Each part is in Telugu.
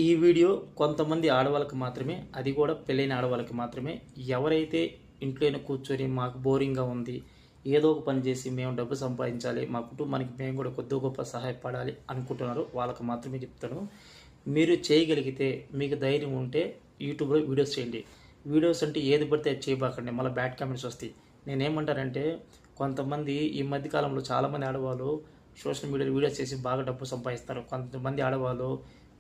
ఈ వీడియో కొంతమంది ఆడవాళ్ళకి మాత్రమే, అది కూడా పెళ్ళైన ఆడవాళ్ళకి మాత్రమే. ఎవరైతే ఇంట్లోనే కూర్చొని మాకు బోరింగ్గా ఉంది, ఏదో ఒక పని చేసి మేము డబ్బు సంపాదించాలి, మా కుటుంబానికి మేము కూడా కొద్ది గొప్ప సహాయపడాలి అనుకుంటున్నారు, వాళ్ళకి మాత్రమే చెప్తాను. మీరు చేయగలిగితే, మీకు ధైర్యం ఉంటే యూట్యూబ్లో వీడియోస్ చేయండి. వీడియోస్ అంటే ఏది పడితే అది చేయబాకండి, మళ్ళీ బ్యాడ్ కామెంట్స్ వస్తాయి. నేనేమంటానంటే, కొంతమంది ఈ మధ్యకాలంలో చాలామంది ఆడవాళ్ళు సోషల్ మీడియాలో వీడియోస్ చేసి బాగా డబ్బు సంపాదిస్తారు. కొంతమంది ఆడవాళ్ళు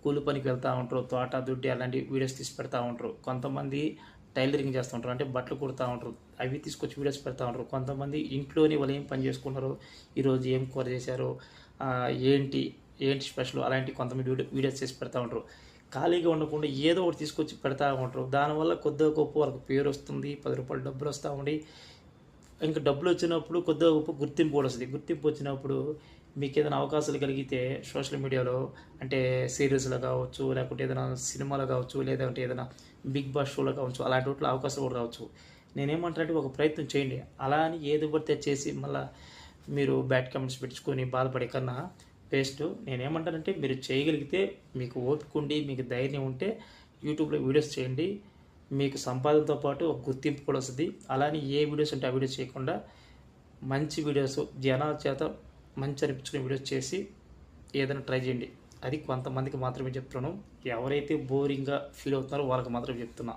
కూలి పనికి వెళ్తూ ఉంటారు, తోట దుడ్డి అలాంటి వీడియోస్ తీసి పెడతా ఉంటారు. కొంతమంది టైలరింగ్ చేస్తూ ఉంటారు, అంటే బట్టలు కుడతా ఉంటారు, అవి తీసుకొచ్చి వీడియోస్ పెడతా ఉంటారు. కొంతమంది ఇంట్లోని వాళ్ళు ఏం పని చేసుకుంటారు, ఈరోజు ఏం కూర చేశారు, ఏంటి ఏంటి స్పెషల్, అలాంటి కొంతమంది వీడియోస్ చేసి పెడతా ఉంటారు. ఖాళీగా ఉండకుండా ఏదో ఒకటి తీసుకొచ్చి పెడతా ఉంటారు. దానివల్ల కొద్దిగా గొప్ప వాళ్ళకి పేరు వస్తుంది, 10 రూపాయలు డబ్బులు వస్తూ ఉండి, ఇంకా డబ్బులు వచ్చినప్పుడు కొద్దిగా గొప్ప గుర్తింపు కూడా వస్తుంది. గుర్తింపు వచ్చినప్పుడు మీకు ఏదైనా అవకాశాలు కలిగితే సోషల్ మీడియాలో, అంటే సీరియల్స్లో కావచ్చు, లేకుంటే ఏదైనా సినిమాలో కావచ్చు, లేదంటే ఏదైనా బిగ్ బాస్ షోలో కావచ్చు, అలాంటి వాటిలో అవకాశాలు కూడా రావచ్చు. నేనేమంటానంటే ఒక ప్రయత్నం చేయండి. అలా అని ఏది పడితే చేసి మళ్ళీ మీరు బ్యాడ్ కామెంట్స్ పెట్టుకొని బాధపడే కన్నా వేస్ట్. నేనేమంటానంటే మీరు చేయగలిగితే, మీకు ఓపిక ఉండి, మీకు ధైర్యం ఉంటే యూట్యూబ్లో వీడియోస్ చేయండి. మీకు సంపాదనతో పాటు ఒక గుర్తింపు కూడా వస్తుంది. అలానే ఏ వీడియోస్ ఉంటే ఆ వీడియోస్ చేయకుండా మంచి వీడియోస్, జనాల చేత మంచి అనిపించుకునే వీడియోస్ చేసి ఏదైనా ట్రై చేయండి. అది కొంతమందికి మాత్రమే చెప్తున్నాను. ఎవరైతే బోరింగ్గా ఫీల్ అవుతున్నారో వాళ్ళకి మాత్రమే చెప్తున్నా.